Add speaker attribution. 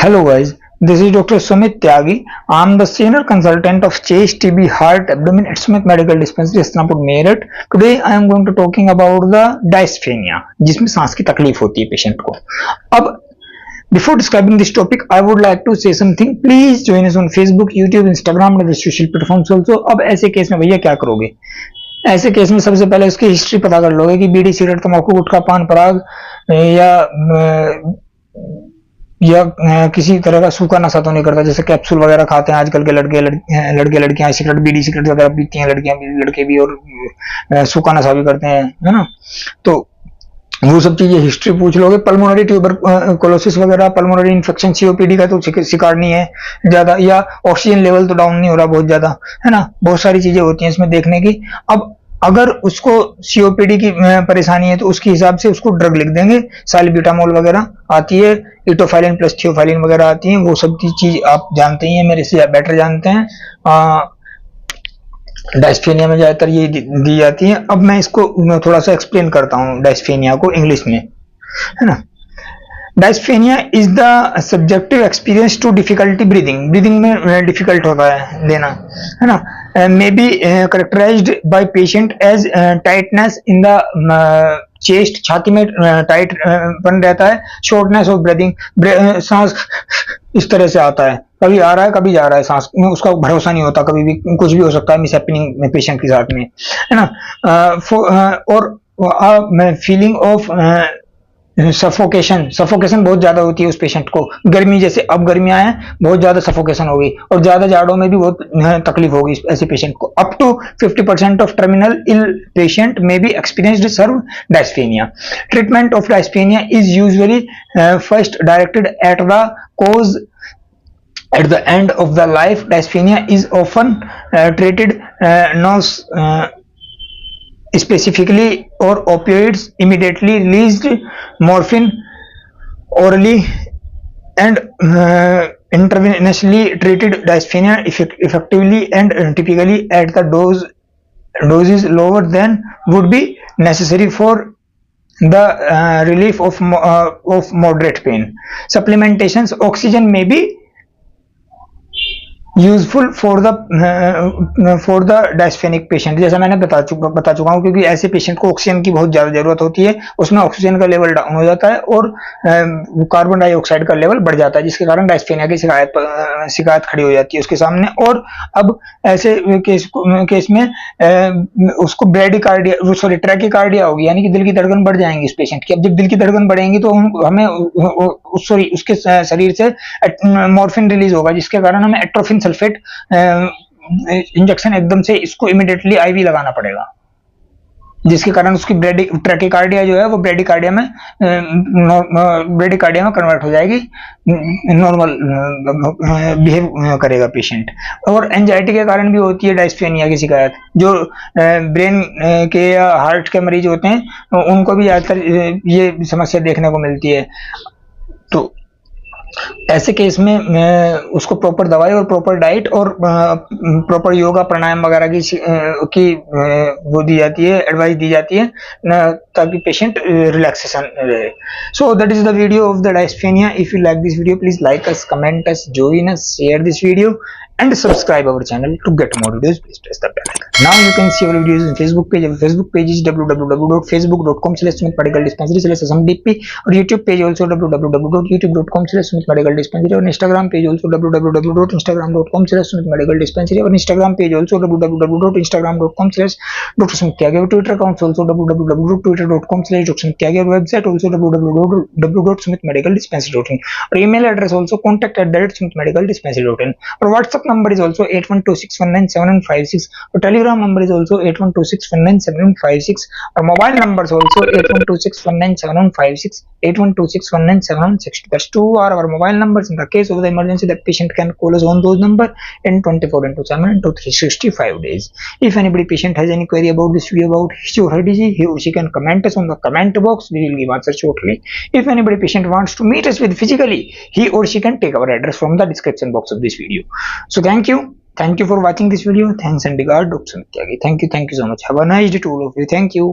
Speaker 1: Hello guys, this is Dr. Sumit Tyagi. I am the senior consultant of chest, TB, heart, abdomen at Smith Medical Dispensary, Istanbul, Meerut. Today I am going to talking about the dyspnea, जिसमें सांस की तकलीफ होती है patient को. अब before describing this topic, I would like to say something. Please join us on Facebook, YouTube, Instagram and the social platforms also. अब ऐसे केस में भैया क्या करोगे? ऐसे केस में सबसे पहले उसकी हिस्ट्री पता कर लोगे कि बीड़ी, सिगरेट, तंबाकू, गुटखा, पान, पराग या किसी तरह का सूखा नशा तो नहीं करता, जैसे कैप्सूल वगैरह खाते हैं आजकल के लड़के लड़कियां, सिगरेट, बीड़ी, सिगरेट वगैरह पीती हैं, लड़कियां भी, लड़के भी, और सूखा नशा भी करते हैं, है ना. तो वो सब चीजें हिस्ट्री पूछ लोगे. पल्मोनरी ट्यूबरकुलोसिस वगैरह, पल्मोनरी इन्फेक्शन, सीओपीडी का तो शिकार नहीं है ज्यादा, या ऑक्सीजन लेवल तो डाउन नहीं हो रहा बहुत ज्यादा, है ना. बहुत सारी चीजें होती हैं इसमें देखने की. अब अगर उसको सीओपीडी की परेशानी है तो उसके हिसाब से उसको ड्रग लिख देंगे. साइलब्यूटामोल वगैरह आती है, इटोफाइलिन प्लस थियोफाइलिन वगैरह आती है. वो सब चीज आप जानते ही हैं, मेरे से बेटर जानते हैं. डायस्फेनिया में ज्यादातर ये दी जाती है. अब मैं इसको थोड़ा सा एक्सप्लेन करता हूँ डायस्फेनिया को इंग्लिश में, है ना. Dyspnoea is the subjective experience to difficulty breathing में डिफिकल्ट होता है लेना, है ना. May be characterised by patient as tightness in the chest, छाती में टाइट पन रहता है. शॉर्टनेस ऑफ ब्रीदिंग, सांस इस तरह से आता है, कभी आ रहा है कभी जा रहा है सांस में, उसका भरोसा नहीं होता, कभी भी कुछ भी हो सकता है मिस हैपनिंग में पेशेंट के साथ में, है ना. और फीलिंग ऑफ सफोकेशन बहुत ज्यादा होती है उस पेशेंट को. गर्मी, जैसे अब गर्मियां हैं, बहुत ज्यादा सफोकेशन होगी, और ज्यादा जाड़ों में भी बहुत तकलीफ होगी ऐसे पेशेंट को. Up to 50% of terminal ill patient में be experienced severe dyspnoea. Treatment of dyspnoea is usually first directed at the cause. At the end of the life, dyspnea is often treated specifically or opioids immediately released, morphine orally, and intravenously treated dyspnea effectively and typically at the doses lower than would be necessary for the relief of moderate pain. Supplementations, oxygen may be useful for the dyspnoeic patient. जैसा मैंने बता चुका हूं, क्योंकि ऐसे patient को oxygen की बहुत ज्यादा जरूरत होती है, उसमें ऑक्सीजन का लेवल डाउन हो जाता है और कार्बन डाइऑक्साइड का लेवल बढ़ जाता है, जिसके कारण डायस्फेनिया की शिकायत खड़ी हो जाती है उसके सामने. और अब ऐसे केस में उसको ट्रैकीकार्डिया होगी, यानी कि दिल की धड़कन बढ़ जाएंगी उस पेशेंट की. अब जब दिल की धड़कन बढ़ेंगी तो हमें उसके शरीर से मॉर्फिन रिलीज होगा, जिसके कारण हमें एट्रोफिन सल्फेट इंजेक्शन एकदम से इसको इमीडिएटली आईवी लगाना पड़ेगा, जिसके कारण उसकी ट्रैकीकार्डिया जो है वो ब्रेडिकार्डिया में कन्वर्ट हो जाएगी, नॉर्मल बिहेव करेगा पेशेंट. और एंजाइटी के कारण भी होती है डायस्फेनिया की शिकायत. जो ब्रेन के या हार्ट के मरीज होते हैं उनको भी ज्यादातर ये समस्या देखने को मिलती है. तो ऐसे केस में उसको प्रॉपर दवाई और प्रॉपर डाइट और प्रॉपर योगा, प्राणायाम वगैरह की वो दी जाती है, एडवाइस दी जाती है, ताकि पेशेंट रिलैक्सेशन रहे. So that is the video of the dyspnoea. If you like this video, please like us, comment us, join us, share this video and subscribe our channel to get more videos. Please press the bell icon. Now you can see our videos in Facebook page. Our Facebook page is www.facebook.com/smithmedicaldispensary/smdp, और YouTube page also www.youtube.com/smithmedicaldispensary, और Instagram page also www.instagram.com/smithmedicaldispensary, और Instagram page also www.instagram.com/drsmithtyagi, और Twitter account also www.twitter.com/drsmithtyagi, और website also www.smithmedicaldispensary.in, और email address also contact@smithmedicaldispensary.in, और WhatsApp number is also 8126197156, और Telegram number is also 8126197156, और mobile numbers also 8126197156, 8126197162. That's two are our mobile numbers. In the case of the emergency, that patient can call us on those numbers in 24/7 into 365 days. If anybody patient has any query about this video, about his or her disease, he or she can comment us on the comment box. We will give answer shortly. If anybody patient wants to meet us with physically, he or she can take our address from the description box of this video. So thank you for watching this video. Thanks and regard, Dr. Sumit Tyagi. Thank you so much. Have a nice day to all of you. Thank you.